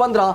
15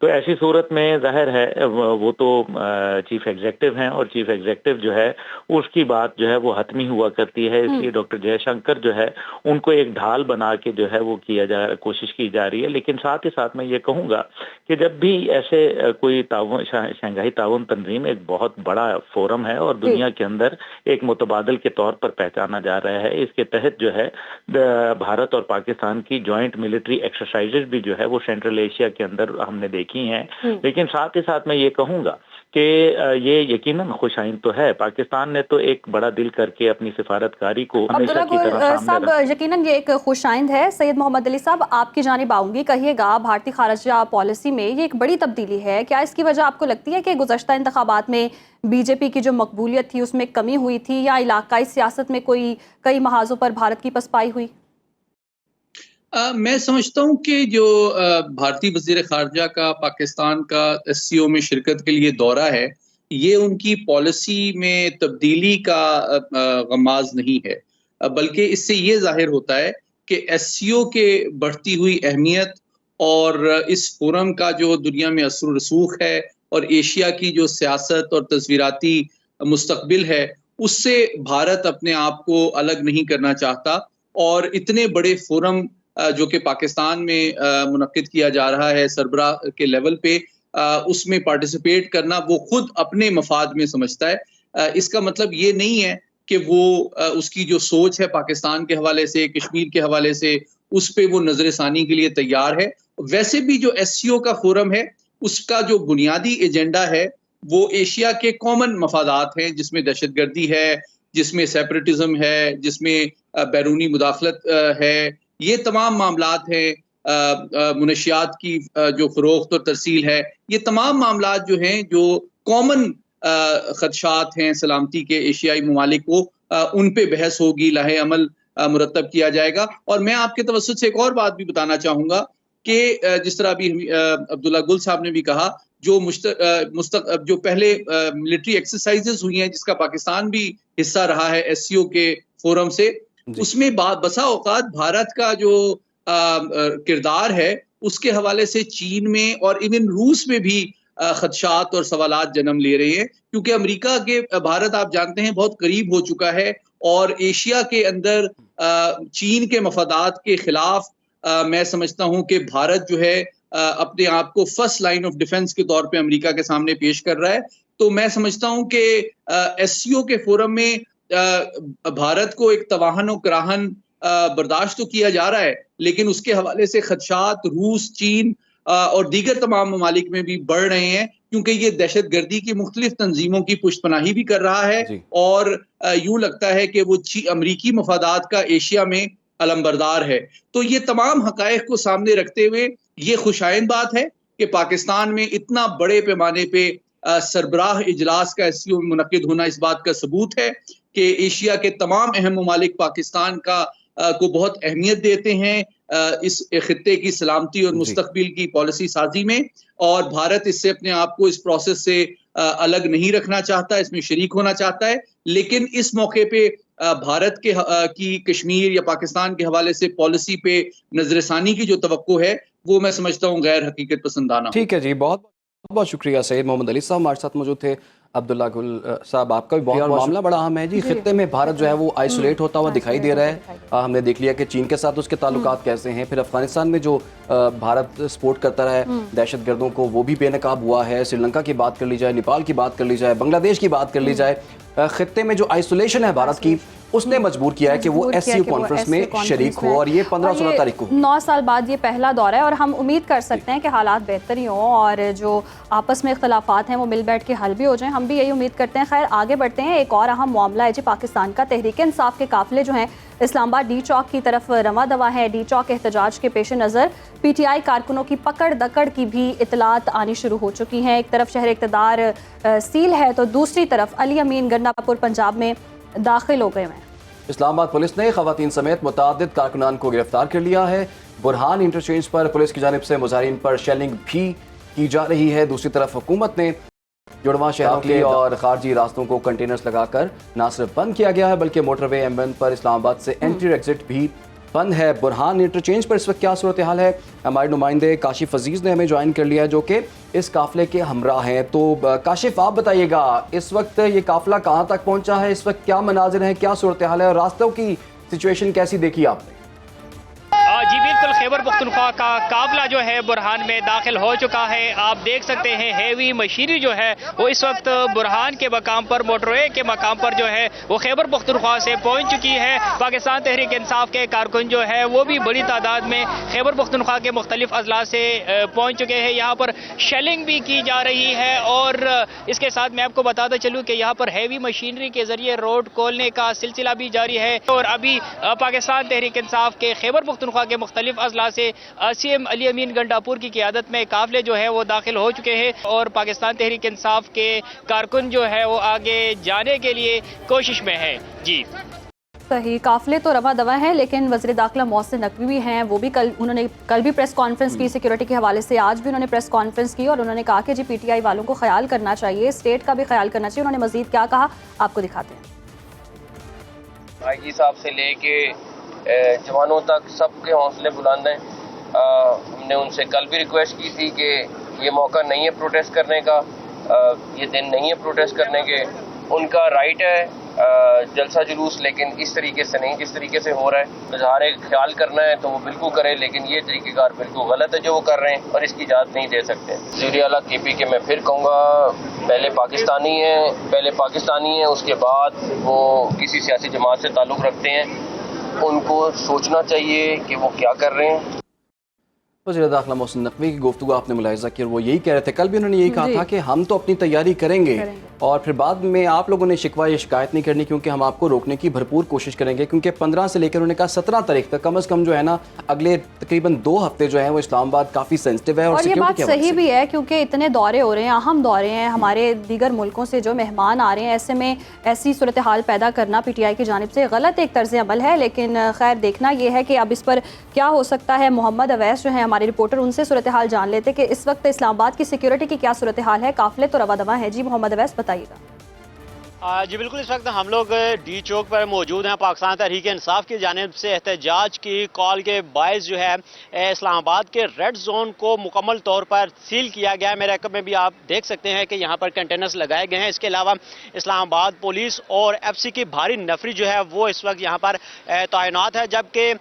تو ایسی صورت میں ظاہر ہے وہ تو چیف ایگزیکٹو ہیں، اور چیف ایگزیکٹو جو ہے اس کی بات جو ہے وہ حتمی ہوا کرتی ہے، اس لیے ڈاکٹر جے شنکر جو ہے ان کو ایک ڈھال بنا کے جو ہے وہ کوشش کی جا رہی ہے۔ لیکن ساتھ ہی ساتھ میں یہ کہوں گا کہ جب بھی ایسے کوئی شنگھائی تعاون تنظیم ایک بہت بڑا فورم ہے اور دنیا کے اندر ایک متبادل کے طور پر پہچانا جا رہا ہے، اس کے تحت جو ہے بھارت اور پاکستان کی جوائنٹ ملٹری ایکسرسائزز بھی جو ہے وہ سینٹرل ایشیا کے اندر ہم نے دیکھی ہیں۔ لیکن ساتھ ہی ساتھ میں یہ کہوں گا کہ یہ یقیناً خوش آئند تو ہے، پاکستان نے تو ایک بڑا دل کر کے اپنی سفارتکاری کو ہمیشہ کی طرح سامنے صاحب رکھا۔ یقیناً یہ ایک خوش آئند ہے۔ سید محمد علی صاحب، آپ کی جانب آؤں گی، کہیے گا بھارتی خارجہ پالیسی میں یہ ایک بڑی تبدیلی ہے، کیا اس کی وجہ آپ کو لگتی ہے کہ گزشتہ انتخابات میں بی جے پی کی جو مقبولیت تھی اس میں کمی ہوئی تھی، یا علاقائی سیاست میں کئی محاذوں پر بھارت کی پسپائی ہوئی؟ میں سمجھتا ہوں کہ جو بھارتی وزیر خارجہ کا پاکستان کا ایس سی او میں شرکت کے لیے دورہ ہے، یہ ان کی پالیسی میں تبدیلی کا غماز نہیں ہے، بلکہ اس سے یہ ظاہر ہوتا ہے کہ ایس سی او کے بڑھتی ہوئی اہمیت اور اس فورم کا جو دنیا میں اثر و رسوخ ہے اور ایشیا کی جو سیاست اور تصویراتی مستقبل ہے، اس سے بھارت اپنے آپ کو الگ نہیں کرنا چاہتا، اور اتنے بڑے فورم جو کہ پاکستان میں منعقد کیا جا رہا ہے سربراہ کے لیول پہ، اس میں پارٹیسپیٹ کرنا وہ خود اپنے مفاد میں سمجھتا ہے۔ اس کا مطلب یہ نہیں ہے کہ وہ اس کی جو سوچ ہے پاکستان کے حوالے سے، کشمیر کے حوالے سے، اس پہ وہ نظر ثانی کے لیے تیار ہے۔ ویسے بھی جو ایس سی او کا فورم ہے، اس کا جو بنیادی ایجنڈا ہے وہ ایشیا کے کامن مفادات ہیں، جس میں دہشت گردی ہے، جس میں سیپریٹزم ہے، جس میں بیرونی مداخلت ہے، یہ تمام معاملات ہیں، منشیات کی جو فروخت اور ترسیل ہے، یہ تمام معاملات جو ہیں جو کامن خدشات ہیں سلامتی کے ایشیائی ممالک کو، ان پہ بحث ہوگی، لاہ عمل مرتب کیا جائے گا۔ اور میں آپ کے توسط سے ایک اور بات بھی بتانا چاہوں گا کہ جس طرح ابھی عبداللہ گل صاحب نے بھی کہا، جو پہلے ملٹری ایکسرسائزز ہوئی ہیں جس کا پاکستان بھی حصہ رہا ہے ایس سی او کے فورم سے، اس میں بسا اوقات بھارت کا جو کردار ہے اس کے حوالے سے چین میں اور ایون روس میں بھی خدشات اور سوالات جنم لے رہے ہیں، کیونکہ امریکہ کے بھارت آپ جانتے ہیں بہت قریب ہو چکا ہے، اور ایشیا کے اندر چین کے مفادات کے خلاف میں سمجھتا ہوں کہ بھارت جو ہے اپنے آپ کو فرسٹ لائن آف ڈیفنس کے طور پہ امریکہ کے سامنے پیش کر رہا ہے۔ تو میں سمجھتا ہوں کہ ایس سی او کے فورم میں بھارت کو ایک تواہن و کراہن برداشت تو کیا جا رہا ہے، لیکن اس کے حوالے سے خدشات روس، چین اور دیگر تمام ممالک میں بھی بڑھ رہے ہیں، کیونکہ یہ دہشت گردی کی مختلف تنظیموں کی پشت پناہی بھی کر رہا ہے، اور یوں لگتا ہے کہ وہ امریکی مفادات کا ایشیا میں علمبردار ہے۔ تو یہ تمام حقائق کو سامنے رکھتے ہوئے یہ خوش آئند بات ہے کہ پاکستان میں اتنا بڑے پیمانے پہ سربراہ اجلاس کا ایس سی او میں منعقد ہونا اس بات کا ثبوت ہے کہ ایشیا کے تمام اہم ممالک پاکستان کو بہت اہمیت دیتے ہیں اس خطے کی سلامتی اور مستقبل کی پالیسی سازی میں، اور بھارت اس سے اپنے آپ کو اس پروسیس سے الگ نہیں رکھنا چاہتا، اس میں شریک ہونا چاہتا ہے۔ لیکن اس موقع پہ بھارت کی کشمیر یا پاکستان کے حوالے سے پالیسی پہ نظر ثانی کی جو توقع ہے وہ میں سمجھتا ہوں غیر حقیقت پسندانہ۔ ٹھیک ہے جی، بہت بہت شکریہ سید محمد علی صاحب ہمارے ساتھ موجود تھے۔ عبداللہ گل صاحب، آپ کا بھی بہت معاملہ بڑا اہم ہے جی، خطے میں بھارت جو ہے وہ آئسولیٹ ہوتا ہوا دکھائی دے رہا ہے۔ ہم نے دیکھ لیا کہ چین کے ساتھ اس کے تعلقات کیسے ہیں، پھر افغانستان میں جو بھارت سپورٹ کرتا رہا ہے دہشت گردوں کو، وہ بھی بے نقاب ہوا ہے۔ سری لنکا کی بات کر لی جائے، نیپال کی بات کر لی جائے، بنگلہ دیش کی بات کر لی جائے، خطے میں جو آئسولیشن ہے بھارت کی، اس نے مجبور کیا ہے کہ وہ ایس سی او کانفرنس میں شریک ہو، اور یہ 15-16 تاریخ کو 9 سال بعد یہ پہلا دورہ ہے، اور ہم امید کر سکتے ہیں کہ حالات بہتر ہی ہوں اور جو آپس میں اختلافات ہیں وہ مل بیٹھ کے حل بھی ہو جائیں، ہم بھی یہی امید کرتے ہیں۔ خیر آگے بڑھتے ہیں، ایک اور اہم معاملہ ہے جی پاکستان کا۔ تحریک انصاف کے قافلے جو ہیں اسلام آباد ڈی چوک کی طرف رواں دواں ہے۔ ڈی چوک احتجاج کے پیش نظر پی ٹی آئی کارکنوں کی پکڑ دکڑ کی بھی اطلاعات آنی شروع ہو چکی ہیں۔ ایک طرف شہر اقتدار سیل ہے تو دوسری طرف علی امین گنڈا پور پنجاب میں داخل ہو گئے ہیں۔ اسلام آباد پولیس نے خواتین سمیت متعدد کارکنان کو گرفتار کر لیا ہے۔ برہان انٹرچینج پر پولیس کی جانب سے مظاہرین پر شیلنگ بھی کی جا رہی ہے۔ دوسری طرف حکومت نے جڑواں شہروں کے اور خارجی راستوں کو کنٹینرز لگا کر نہ صرف بند کیا گیا ہے بلکہ موٹر وے M1 پر اسلام آباد سے انٹری ایگزٹ بھی بند ہے برہان انٹرچینج پر اس وقت کیا صورتحال ہے؟ ہمارے نمائندے کاشف عزیز نے ہمیں جوائن کر لیا ہے جو کہ اس قافلے کے ہمراہ ہیں. تو کاشف آپ بتائیے گا اس وقت یہ قافلہ کہاں تک پہنچا ہے، اس وقت کیا مناظر ہیں، کیا صورتحال ہے اور راستوں کی سچویشن کیسی دیکھی آپ نے؟ جی بالکل، خیبر پختونخوا کا قافلہ جو ہے برہان میں داخل ہو چکا ہے. آپ دیکھ سکتے ہیں ہیوی مشینری جو ہے وہ اس وقت برہان کے مقام پر، موٹر وے کے مقام پر جو ہے وہ خیبر پختونخوا سے پہنچ چکی ہے. پاکستان تحریک انصاف کے کارکن جو ہے وہ بھی بڑی تعداد میں خیبر پختونخوا کے مختلف اضلاع سے پہنچ چکے ہیں. یہاں پر شیلنگ بھی کی جا رہی ہے اور اس کے ساتھ میں آپ کو بتاتا چلوں کہ یہاں پر ہیوی مشینری کے ذریعے روڈ کھولنے کا سلسلہ بھی جاری ہے. اور ابھی پاکستان تحریک انصاف کے خیبر پختونخوا کے مختلف اضلاع سے سی ایم علی امین گنڈاپور کی قیادت میں قافلے جو ہے وہ داخل ہو چکے ہیں اور پاکستان تحریک انصاف کے کارکن جو ہے وہ آگے جانے کے لیے کوشش میں ہے. جی صحیح، قافلے تو رواں دواں ہیں لیکن وزیر داخلہ محسن نقوی بھی ہیں، وہ بھی انہوں نے کل بھی پریس کانفرنس کی سیکیورٹی کے حوالے سے، آج بھی انہوں نے پریس کانفرنس کی اور انہوں نے کہا کہ جی پی ٹی آئی والوں کو خیال کرنا چاہیے، اسٹیٹ کا بھی خیال کرنا چاہیے. انہوں نے مزید کیا کہا آپ کو دکھاتے ہیں. آئی جی صاحب سے لے کے جوانوں تک سب کے حوصلے بلند ہیں. ہم نے ان سے کل بھی ریکویسٹ کی تھی کہ یہ موقع نہیں ہے پروٹیسٹ کرنے کا، یہ دن نہیں ہے پروٹیسٹ کرنے کے. ان کا رائٹ ہے جلسہ جلوس، لیکن اس طریقے سے نہیں جس طریقے سے ہو رہا ہے. اظہار خیال کرنا ہے تو وہ بالکل کرے، لیکن یہ طریقہ کار بالکل غلط ہے جو وہ کر رہے ہیں اور اس کی اجازت نہیں دے سکتے. وزیر اعلیٰ کے پی کے میں پھر کہوں گا پہلے پاکستانی ہیں، اس کے بعد وہ کسی سیاسی جماعت سے تعلق رکھتے ہیں. ان کو سوچنا چاہیے کہ وہ کیا کر رہے ہیں. وزیر داخلہ محسن نقوی کی گفتگو آپ نے ملاحظہ کی اور وہ یہی کہہ رہے تھے، کل بھی انہوں نے یہی کہا تھا کہ ہم تو اپنی تیاری کریں گے اور پھر بعد میں آپ لوگوں نے شکوہ یا شکایت نہیں کرنی کیونکہ ہم آپ کو روکنے کی بھرپور کوشش کریں گے. کیونکہ 15 سے لے کر انہوں نے کہا 17 تاریخ تک کم از کم جو ہے نا اگلے تقریباً 2 ہفتے جو ہیں وہ اسلام آباد کافی سینسٹیو ہے. اور یہ بات صحیح بھی ہے کیونکہ اتنے دورے ہو رہے ہیں، اہم دورے ہیں، ہمارے دیگر ملکوں سے جو مہمان آ رہے ہیں، ایسے میں ایسی صورتحال پیدا کرنا پی ٹی آئی کی جانب سے غلط ایک طرز عمل ہے. لیکن خیر دیکھنا یہ ہے کہ اب اس پر کیا ہو سکتا ہے. محمد اویس جو ہیں ہمارے رپورٹر، ان سے صورتحال جان لیتے کہ اس وقت اسلام آباد کی سیکیورٹی کی کیا صورتحال ہے. قافلے تو رواں دواں ہے. جی محمد اویس بتائیے گا. جی بالکل، اس وقت ہم لوگ ڈی چوک پر موجود ہیں. پاکستان تحریک انصاف کی جانب سے احتجاج کی کال کے باعث جو ہے اسلام آباد کے ریڈ زون کو مکمل طور پر سیل کیا گیا ہے. میرے عقب میں بھی آپ دیکھ سکتے ہیں کہ یہاں پر کنٹینرز لگائے گئے ہیں. اس کے علاوہ اسلام آباد پولیس اور ایف سی کی بھاری نفری جو ہے وہ اس وقت یہاں پر تعینات ہے، جبکہ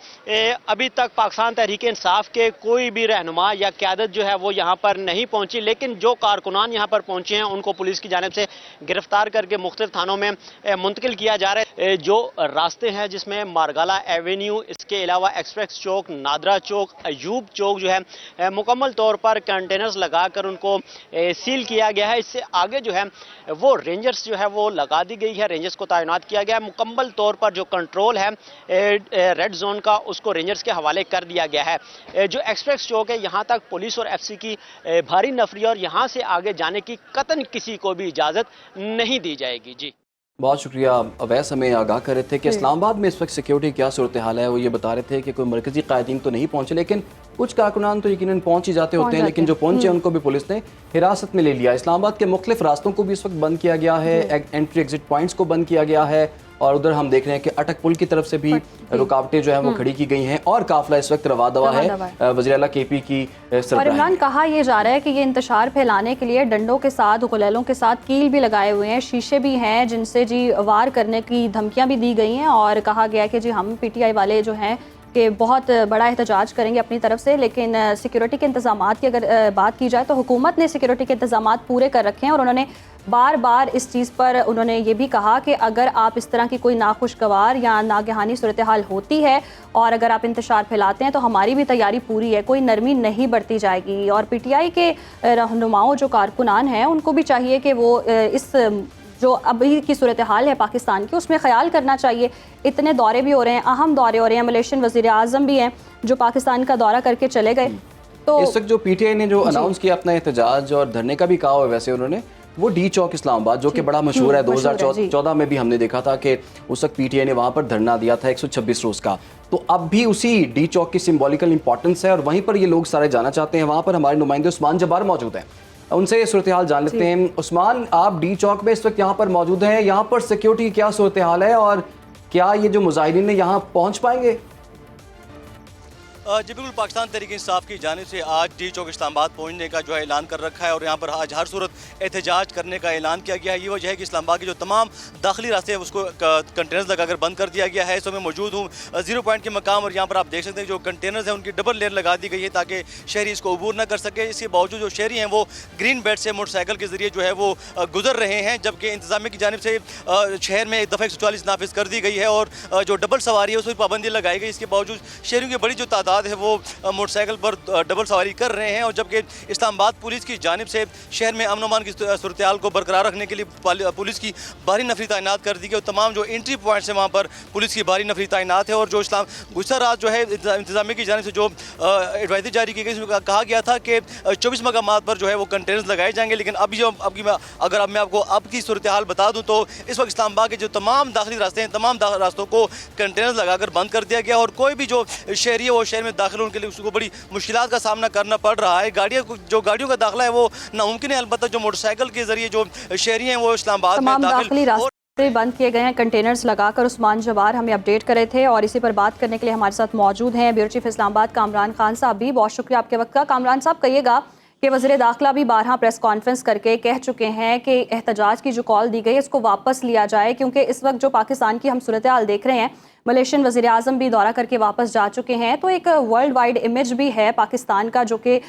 ابھی تک پاکستان تحریک انصاف کے کوئی بھی رہنما یا قیادت جو ہے وہ یہاں پر نہیں پہنچی. لیکن جو کارکنان یہاں پر پہنچے ہیں ان کو پولیس کی جانب سے گرفتار کر کے مختلف تھانوں میں منتقل کیا جا رہا ہے. جو راستے ہیں جس میں مارگالا ایوینیو، اس کے علاوہ ایکسپریس چوک، نادرا چوک، ایوب چوک جو ہے مکمل طور پر کنٹینرز لگا کر ان کو سیل کیا گیا ہے. اس سے آگے جو ہے وہ رینجرز جو ہے وہ لگا دی گئی ہے، رینجرز کو تعینات کیا گیا ہے. مکمل طور پر جو کنٹرول ہے ریڈ زون کا اس کو رینجرز کے حوالے کر دیا گیا ہے. جو ایکسپریس چوک ہے یہاں تک پولیس اور ایف سی کی بھاری نفری اور یہاں سے آگے جانے کی قطعاً کسی کو بھی اجازت نہیں دی جائے گی. جی بہت شکریہ. اویس ہمیں آگاہ کر رہے تھے کہ اسلام آباد میں اس وقت سیکیورٹی کیا صورتحال ہے. وہ یہ بتا رہے تھے کہ کوئی مرکزی قائدین تو نہیں پہنچے، لیکن کچھ کارکنان تو یقیناً پہنچ ہی جاتے ہوتے ہیں، لیکن جو پہنچے ان کو بھی پولیس نے حراست میں لے لیا. اسلام آباد کے مختلف راستوں کو بھی اس وقت بند کیا گیا ہے، انٹری ایگزٹ پوائنٹس کو بند کیا گیا ہے اور ادھر ہم دیکھ رہے ہیں کہ اٹک پل کی طرف سے بھی رکاوٹیں جو ہیں وہ کھڑی کی گئی ہیں اور قافلہ اس وقت رواں دواں ہے. وزیر اعلیٰ کے پی کی اور عمران کہا یہ جا رہا ہے کہ یہ انتشار پھیلانے کے لیے ڈنڈوں کے ساتھ، غلیلوں کے ساتھ کیل بھی لگائے ہوئے ہیں، شیشے بھی ہیں جن سے جی وار کرنے کی دھمکیاں بھی دی گئی ہیں اور کہا گیا کہ جی ہم پی ٹی آئی والے جو ہیں کہ بہت بڑا احتجاج کریں گے اپنی طرف سے. لیکن سیکیورٹی کے انتظامات کی اگر بات کی جائے تو حکومت نے سیکیورٹی کے انتظامات پورے کر رکھے ہیں اور انہوں نے بار بار اس چیز پر انہوں نے یہ بھی کہا کہ اگر آپ اس طرح کی کوئی ناخوشگوار یا ناگہانی صورتحال ہوتی ہے اور اگر آپ انتشار پھیلاتے ہیں تو ہماری بھی تیاری پوری ہے، کوئی نرمی نہیں برتی جائے گی. اور پی ٹی آئی کے رہنماؤں جو کارکنان ہیں ان کو بھی چاہیے کہ وہ اس جو ابھی کی صورتحال ہے پاکستان کی اس میں خیال کرنا چاہیے. اتنے دورے بھی ہو رہے ہیں، اہم دورے ہو رہے ہیں، ملیشین وزیر اعظم بھی ہیں جو پاکستان کا دورہ کر کے چلے گئے. تو اس وقت جو پی ٹی آئی نے جو اناؤنس کیا اپنا احتجاج اور دھرنے کا بھی کہا ہوا ویسے انہوں نے، وہ ڈی چوک اسلام آباد جو کہ بڑا مشہور ہے. 2014 میں بھی ہم نے دیکھا تھا کہ اس وقت پی ٹی آئی نے وہاں پر دھرنا دیا تھا 126 روز کا. تو اب بھی اسی ڈی چوک کی سمبولیکل امپورٹنس ہے اور وہیں پر یہ لوگ سارے جانا چاہتے ہیں. وہاں پر ہمارے نمائندے عثمان جبار موجود ہیں، ان سے یہ صورتحال جان لیتے ہیں. عثمان، آپ ڈی چوک میں اس وقت یہاں پر موجود ہیں، یہاں پر سیکیورٹی کی کیا صورتحال ہے اور کیا یہ جو مظاہرین ہیں یہاں پہنچ پائیں گے؟ جی بالکل، پاکستان تحریک انصاف کی جانب سے آج ڈی چوک اسلام آباد پہنچنے کا جو ہے اعلان کر رکھا ہے اور یہاں پر آج ہر صورت احتجاج کرنے کا اعلان کیا گیا ہے۔ یہ وجہ ہے کہ اسلام آباد کے جو تمام داخلی راستے ہیں اس کو کنٹینرز لگا کر بند کر دیا گیا ہے۔ اس میں موجود ہوں زیرو پوائنٹ کے مقام اور یہاں پر آپ دیکھ سکتے ہیں جو کنٹینرز ہیں ان کی ڈبل لیئر لگا دی گئی ہے تاکہ شہری اس کو عبور نہ کر سکے۔ اس کے باوجود جو شہری ہیں وہ گرین بیلٹ سے موٹر سائیکل کے ذریعے جو ہے وہ گزر رہے ہیں، جبکہ انتظامیہ کی جانب سے شہر میں ایک دفعہ 144 نافذ کر دی گئی ہے اور جو ڈبل سواری ہے اس پر پابندی لگائی گئی۔ اس کے باوجود شہریوں کی بڑی جو تعداد ہے وہ موٹر سائیکل پر ڈبل سواری کر رہے ہیں، اور جبکہ اسلام آباد پولیس کی جانب سے شہر میں امن و امان کی صورتحال کو برقرار رکھنے کے لیے پولیس کی بھاری نفری تعینات کر دی گئی اور تمام جو انٹری پوائنٹس ہیں وہاں پر پولیس کی بھاری نفری تعینات ہے۔ اور جو گزشتہ رات جو ہے انتظامیہ کی جانب سے جو ایڈوائزری جاری کی گئی اس میں کہا گیا تھا کہ 24 مقامات پر جو ہے وہ کنٹینرز لگائے جائیں گے، لیکن اگر میں آپ کو اب کی صورتحال بتا دوں تو اس وقت اسلام آباد کے جو تمام داخلی راستے ہیں تمام راستوں کو کنٹینرز لگا کر بند کر دیا گیا، اور کوئی بھی جو شہری ہے وہ شہر میں داخل ہونے کے لیے اس کو بڑی مشکلات کا سامنا کرنا پڑ رہا ہے۔ گاڑیوں کا داخلہ ہے وہ ناممکن ہے، البتہ جو موٹر سائیکل کے ذریعے جو شہری ہیں وہ اسلام آباد میں داخلی راستے بند کیے گئے ہیں کنٹینرز لگا کر۔ عثمان جوار ہمیں اپڈیٹ کرے تھے اور اسی پر بات کرنے کے لیے ہمارے ساتھ موجود ہیں بیورو چیف اسلام آباد کامران خان صاحب بھی۔ بہت شکریہ آپ کے وقت کا۔ کامران صاحب، کہیے گا کہ وزیر داخلہ بھی بارہا پریس کانفرنس کر کے کہہ چکے ہیں کہ احتجاج کی جو کال دی گئی اس کو واپس لیا جائے، کیونکہ اس وقت جو پاکستان کی ہم صورتحال دیکھ رہے ہیں، ملیشین وزیر اعظم بھی دورہ کر کے واپس جا چکے ہیں، تو ایک ورلڈ وائڈ امیج بھی ہے پاکستان کا جو کہ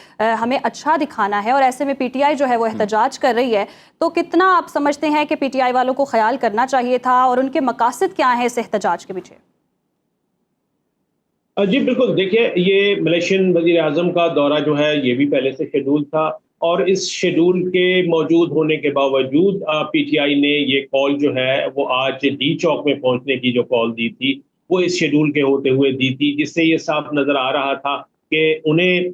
ہمیں اچھا دکھانا ہے، اور ایسے میں پی ٹی آئی جو ہے وہ احتجاج کر رہی ہے، تو کتنا آپ سمجھتے ہیں کہ پی ٹی آئی والوں کو خیال کرنا چاہیے تھا اور ان کے مقاصد کیا ہیں اس احتجاج کے پیچھے؟ جی بالکل، دیکھیے یہ ملیشین وزیر اعظم کا دورہ جو ہے یہ بھی پہلے سے شیڈول تھا، اور اس شیڈول کے موجود ہونے کے باوجود پی ٹی آئی نے یہ کال جو ہے وہ آج ڈی چوک میں پہنچنے کی جو کال دی تھی وہ اس شیڈول کے ہوتے ہوئے دی تھی، جس سے یہ صاف نظر آ رہا تھا کہ انہیں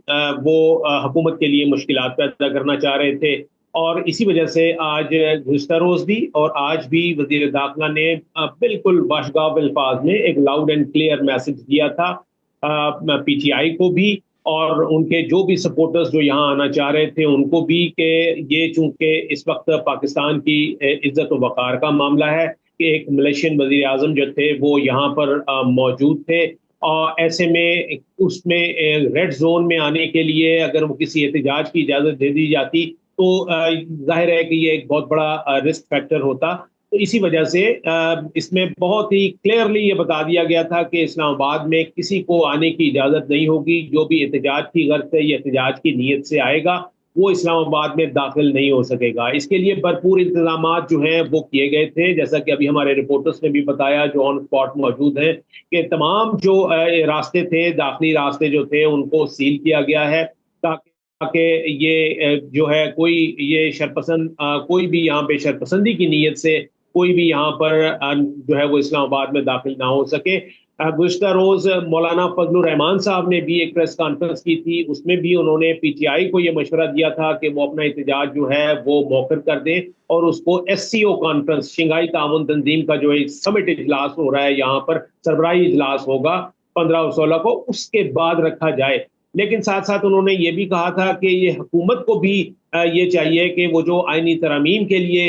وہ حکومت کے لیے مشکلات پیدا کرنا چاہ رہے تھے، اور اسی وجہ سے آج گزشتہ روز بھی اور آج بھی وزیر داخلہ نے بالکل باشگاف الفاظ میں ایک لاؤڈ اینڈ کلیئر میسج دیا تھا پی ٹی آئی کو بھی اور ان کے جو بھی سپورٹرز جو یہاں آنا چاہ رہے تھے ان کو بھی، کہ یہ چونکہ اس وقت پاکستان کی عزت و وقار کا معاملہ ہے کہ ایک ملیشین وزیر اعظم جو تھے وہ یہاں پر موجود تھے، اور ایسے میں اس میں ریڈ زون میں آنے کے لیے اگر وہ کسی احتجاج کی اجازت دے دی جاتی تو ظاہر ہے کہ یہ ایک بہت بڑا رسک فیکٹر ہوتا۔ تو اسی وجہ سے اس میں بہت ہی کلیئرلی یہ بتا دیا گیا تھا کہ اسلام آباد میں کسی کو آنے کی اجازت نہیں ہوگی، جو بھی احتجاج کی غرض سے یا احتجاج کی نیت سے آئے گا وہ اسلام آباد میں داخل نہیں ہو سکے گا۔ اس کے لیے بھرپور انتظامات جو ہیں وہ کیے گئے تھے، جیسا کہ ابھی ہمارے رپورٹرز نے بھی بتایا جو آن اسپاٹ موجود ہیں، کہ تمام جو راستے تھے داخلی راستے جو تھے ان کو سیل کیا گیا ہے تاکہ یہ جو ہے کوئی یہ شرپسند کوئی بھی یہاں پہ شرپسندی کی نیت سے کوئی بھی یہاں پر جو ہے وہ اسلام آباد میں داخل نہ ہو سکے۔ گزشتہ روز مولانا فضل الرحمان صاحب نے بھی ایک پریس کانفرنس کی تھی، اس میں بھی انہوں نے پی ٹی آئی کو یہ مشورہ دیا تھا کہ وہ اپنا احتجاج جو ہے وہ موخر کر دیں اور اس کو S C O conference, Shanghai تعاون تنظیم کا جو ایک سمٹ اجلاس ہو رہا ہے یہاں پر سربراہی اجلاس ہوگا 15 اور 16 کو، اس کے بعد رکھا جائے۔ لیکن ساتھ ساتھ انہوں نے یہ بھی کہا تھا کہ یہ حکومت کو بھی یہ چاہیے کہ وہ جو آئینی ترامیم کے لیے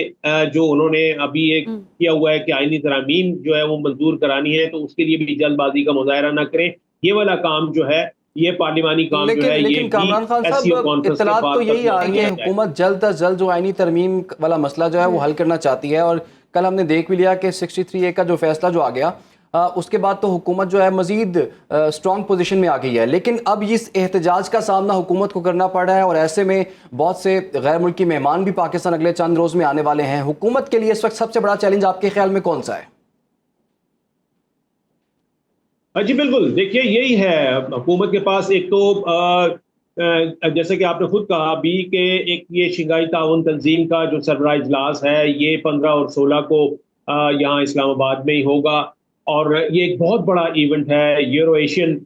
جو انہوں نے ابھی ایک کیا ہوا ہے کہ آئینی ترامیم جو ہے وہ منظور کرانی ہے تو اس کے لیے بھی جلد بازی کا مظاہرہ نہ کریں، یہ والا کام جو ہے یہ پارلیمانی کام جو ہے۔ لیکن کامران خان صاحب، اطلاعات تو یہی آ رہی ہے حکومت جلد از جلد جو آئینی ترمیم والا مسئلہ جو ہے وہ حل کرنا چاہتی ہے، اور کل ہم نے دیکھ بھی لیا کہ 63A کا جو فیصلہ جو آ گیا اس کے بعد تو حکومت جو ہے مزید اسٹرانگ پوزیشن میں آ گئی ہے، لیکن اب اس احتجاج کا سامنا حکومت کو کرنا پڑ رہا ہے، اور ایسے میں بہت سے غیر ملکی مہمان بھی پاکستان اگلے چند روز میں آنے والے ہیں۔ حکومت کے لیے اس وقت سب سے بڑا چیلنج آپ کے خیال میں کون سا ہے؟ جی بالکل، دیکھیے یہی ہے حکومت کے پاس، ایک تو جیسے کہ آپ نے خود کہا بھی کہ ایک یہ شنگھائی تعاون تنظیم کا جو سربراہ اجلاس ہے یہ 15 اور 16 کو یہاں اسلام آباد میں ہی ہوگا، اور یہ ایک بہت بڑا ایونٹ ہے۔ یورو ایشین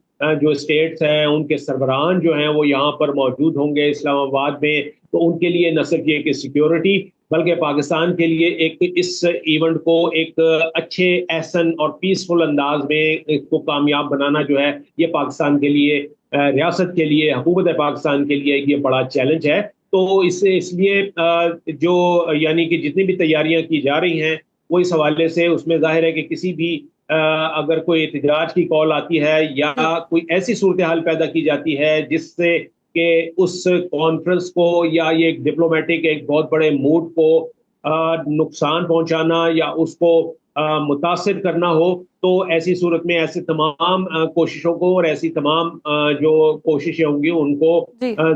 جو اسٹیٹس ہیں ان کے سربراہان جو ہیں وہ یہاں پر موجود ہوں گے اسلام آباد میں، تو ان کے لیے نہ صرف یہ کہ سیکیورٹی بلکہ پاکستان کے لیے ایک اس ایونٹ کو ایک اچھے احسن اور پیسفل انداز میں اس کو کامیاب بنانا جو ہے یہ پاکستان کے لیے، ریاست کے لیے، حکومت پاکستان کے لیے یہ بڑا چیلنج ہے۔ تو اس لیے جو یعنی کہ جتنی بھی تیاریاں کی جا رہی ہیں وہ اس حوالے سے اس میں ظاہر ہے کہ کسی بھی اگر کوئی احتجاج کی کال آتی ہے یا کوئی ایسی صورتحال پیدا کی جاتی ہے جس سے کہ اس کانفرنس کو یا یہ ایک ڈپلومیٹک ایک بہت بڑے موڈ کو نقصان پہنچانا یا اس کو متاثر کرنا ہو، تو ایسی صورت میں ایسے تمام کوششوں کو اور ایسی تمام جو کوششیں ہوں گی ان کو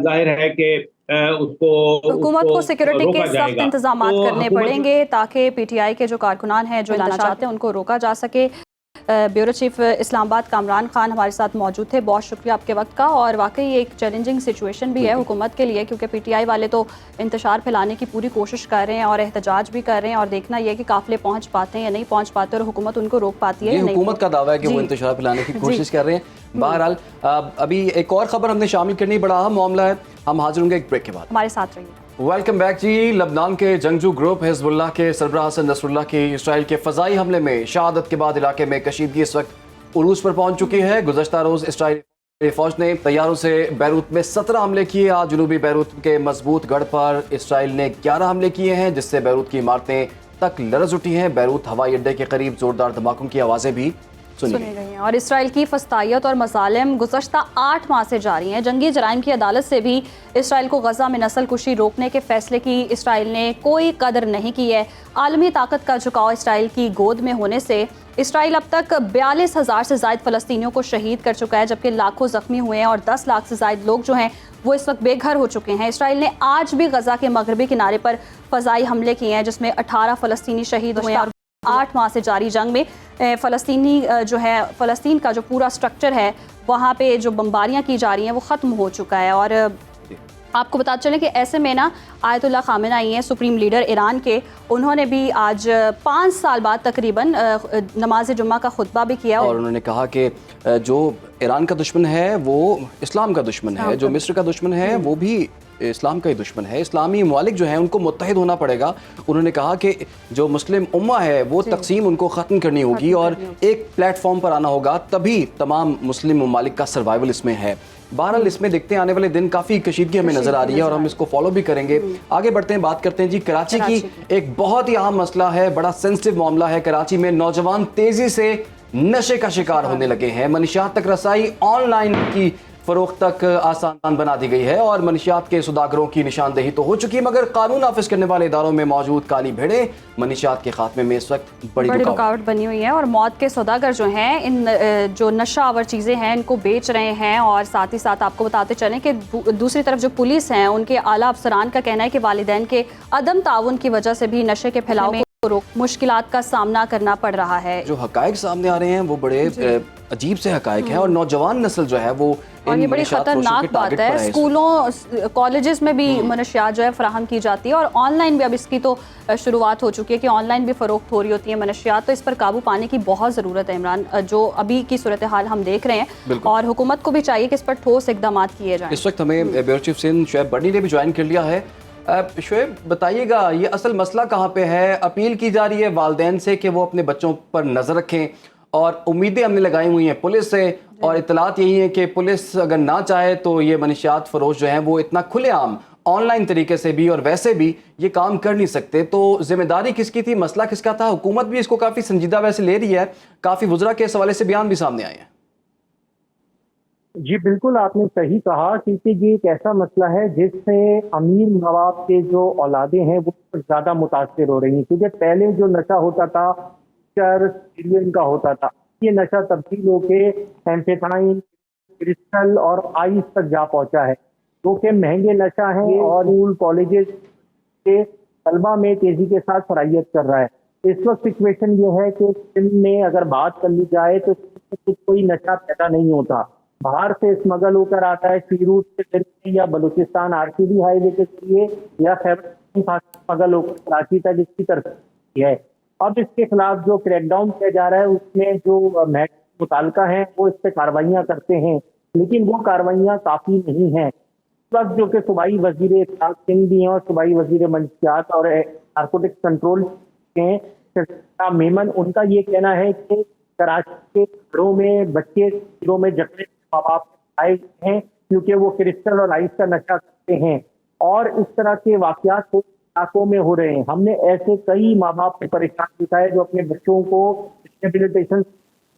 ظاہر ہے کہ اس کو حکومت کو سیکیورٹی کے سخت انتظامات کرنے پڑیں گے تاکہ پی ٹی آئی کے جو کارکنان ہیں جو لانا چاہتے ہیں ان کو روکا جا سکے۔ بیورو چیف اسلام آباد کامران خان ہمارے ساتھ موجود تھے، بہت شکریہ آپ کے وقت کا۔ اور واقعی ایک چیلنجنگ سچویشن بھی ہے حکومت کے لیے، کیونکہ پی ٹی آئی والے تو انتشار پھیلانے کی پوری کوشش کر رہے ہیں اور احتجاج بھی کر رہے ہیں، اور دیکھنا یہ کہ قافلے پہنچ پاتے ہیں یا نہیں پہنچ پاتے اور حکومت ان کو روک پاتی ہے یا نہیں۔ حکومت کا دعویٰ ہے کہ وہ انتشار پھیلانے کی کوشش کر رہے ہیں۔ بہرحال ابھی ایک اور خبر ہم نے شامل کرنی، بڑا اہم معاملہ ہے، ہم حاضر ہوں گے ایک بریک کے بعد، ہمارے ساتھ رہیے۔ ویلکم بیک جی۔ لبنان کے جنگجو گروپ حزب اللہ کے سربراہ حسن نصر اللہ کی اسرائیل کے فضائی حملے میں شہادت کے بعد علاقے میں کشیدگی اس وقت عروج پر پہنچ چکی ہے۔ گزشتہ روز اسرائیلی فوج نے طیاروں سے بیروت میں 17 حملے کیے۔ آج جنوبی بیروت کے مضبوط گڑھ پر اسرائیل نے 11 حملے کیے ہیں، جس سے بیروت کی عمارتیں تک لرز اٹھی ہیں۔ بیروت ہوائی اڈے کے قریب زوردار دھماکوں کی آوازیں بھی سنی گئی ہیں۔ اور اسرائیل کی فسطائیت اور مظالم گزشتہ 8 ماہ سے جاری ہیں۔ جنگی جرائم کی عدالت سے بھی اسرائیل کو غزہ میں نسل کشی روکنے کے فیصلے کی اسرائیل نے کوئی قدر نہیں کی ہے۔ عالمی طاقت کا جھکاؤ اسرائیل کی گود میں ہونے سے اسرائیل اب تک 42,000 سے زائد فلسطینیوں کو شہید کر چکا ہے، جبکہ لاکھوں زخمی ہوئے ہیں اور 10 لاکھ سے زائد لوگ جو ہیں وہ اس وقت بے گھر ہو چکے ہیں۔ اسرائیل نے آج بھی غزہ کے مغربی کنارے پر فضائی حملے کیے ہیں، جس میں 18 فلسطینی شہید ہوئے ہیں، اور 8 ماہ سے جاری جنگ میں فلسطین کا جو پورا سٹرکچر ہے وہاں پہ جو بمباریاں کی جا رہی ہیں وہ ختم ہو چکا ہے۔ اور آپ کو بتا چلیں کہ ایسے میں نا آیت اللہ خامنہ ہیں سپریم لیڈر ایران کے، انہوں نے بھی آج 5 سال بعد تقریباً نماز جمعہ کا خطبہ بھی کیا، اور انہوں نے کہا کہ جو ایران کا دشمن ہے وہ اسلام کا دشمن ہے، جو مصر کا دشمن ہے وہ بھی اسلام کا ہی دشمن ہے۔ اسلامی ممالک جو ہیں ان کو متحد ہونا پڑے گا۔ انہوں نے کہا کہ جو مسلم امہ ہے وہ تقسیم ان کو ختم کرنی ہوگی اور ایک پلیٹ فارم پر آنا ہوگا، تبھی تمام مسلم ممالک کا سروائیول اس میں ہے۔ بہرحال اس میں دیکھتے ہیں آنے والے دن کافی کشیدگی ہمیں نظر آ رہی ہے اور ہم اس کو فالو بھی کریں گے۔ آگے بڑھتے ہیں، بات کرتے ہیں جی کراچی کی۔ ایک بہت ہی اہم مسئلہ ہے، بڑا سینسٹیو معاملہ ہے۔ کراچی میں نوجوان تیزی سے نشے کا شکار ہونے لگے ہیں۔ منشیات تک رسائی آن لائن کی فروخت تک آسان بنا دی گئی ہے اور منشیات کے سوداگروں کی نشاندہی تو ہو چکی، مگر قانون نافذ کرنے والے اداروں میں موجود کالی بھیڑیں منشیات کے خاتمے میں اس وقت بڑی رکاوٹ بنی ہوئی ہے۔ اور موت کے سوداگر جو ہیں ان جو نشہ آور چیزیں ہیں ان کو بیچ رہے ہیں، اور ساتھ ہی ساتھ آپ کو بتاتے چلیں کہ دوسری طرف جو پولیس ہیں ان کے اعلیٰ افسران کا کہنا ہے کہ والدین کے عدم تعاون کی وجہ سے بھی نشے کے پھیلاؤ کو مشکلات کا سامنا کرنا پڑ رہا ہے۔ جو حقائق سامنے آ رہے ہیں وہ بڑے عجیب سے حقائق ہیں، اور نوجوان نسل جو ہے وہ اور یہ بڑی خطرناک بات ہے۔ اسکولوں کالجز میں بھی منشیات جو ہے فراہم کی جاتی ہے، اور آن لائن بھی اب اس کی تو شروعات ہو چکی ہے کہ آن لائن بھی فروخت ہو رہی ہوتی ہے منشیات، تو اس پر قابو پانے کی بہت ضرورت ہے عمران، جو ابھی کی صورتحال ہم دیکھ رہے ہیں، اور حکومت کو بھی چاہیے کہ اس پر ٹھوس اقدامات کیے جائیں۔ اس وقت ہمیں بیورو چیف سندھ شعیب بڑی نے بھی جوائن کر لیا ہے۔ شعیب بتائیے گا یہ اصل مسئلہ کہاں پہ ہے؟ اپیل کی جا رہی ہے والدین سے کہ وہ اپنے بچوں پر نظر رکھیں، اور امیدیں ہم نے لگائی ہوئی ہیں پولیس سے، اور اطلاعات یہی ہیں کہ پولیس اگر نہ چاہے تو یہ منشیات فروش جو ہیں وہ اتنا کھلے عام آن لائن طریقے سے بھی اور ویسے بھی یہ کام کر نہیں سکتے۔ تو ذمہ داری کس کی تھی، مسئلہ کس کا تھا؟ حکومت بھی اس کو کافی سنجیدہ ویسے لے رہی ہے، کافی وزراء کے اس حوالے سے بیان بھی سامنے آئے ہیں۔ جی بالکل آپ نے صحیح کہا، کیونکہ یہ ایک ایسا مسئلہ ہے جس سے امیر ماں باپ کے جو اولادیں ہیں وہ زیادہ متاثر ہو رہی ہیں، کیونکہ پہلے جو نشہ ہوتا تھا کا ہوتا تھا، یہ نشہ تبدیل ہو کے ایمفیٹامائن، کرسٹل اور آئس تک جا پہنچا ہے، جو کہ مہنگے نشہ ہیں اور اسکول کالجز کے طلبہ میں تیزی کے ساتھ فراہیت کر رہا ہے۔ اس وقت سچویشن یہ ہے کہ سندھ میں اگر بات کر لی جائے تو کوئی نشہ پیدا نہیں ہوتا، باہر سے اسمگل ہو کر آتا ہے، سیروٹ کے ذریعے یا بلوچستان RCD ہائی وے کے ذریعے یا خیبر اسمگل ہو کر کراچی تک اس کی طرف ہے۔ اب اس کے خلاف جو کریک ڈاؤن کیا جا رہا ہے اس میں جو متعلقہ ہیں وہ اس پہ کاروائیاں کرتے ہیں، لیکن وہ کاروائیاں کافی نہیں ہیں۔ اس وقت جو کہ صوبائی وزیر اطلاعات سنگھ بھی ہیں اور صوبائی وزیر منشیات اور نارکوٹکس کنٹرول ہیں میمن، ان کا یہ کہنا ہے کہ کراچی کے گھروں میں بچے گھروں میں جکڑے ماں باپ آئے ہیں کیونکہ وہ کرسٹل اور آئس کا نشہ کرتے ہیں، اور اس طرح کے واقعات علاقوں میں ہو رہے ہیں۔ ہم نے ایسے کئی ماں باپ کو پریشان دکھائے جو اپنے بچوں کو ریہیبلیٹیشن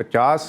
50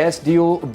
SDO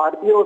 RPO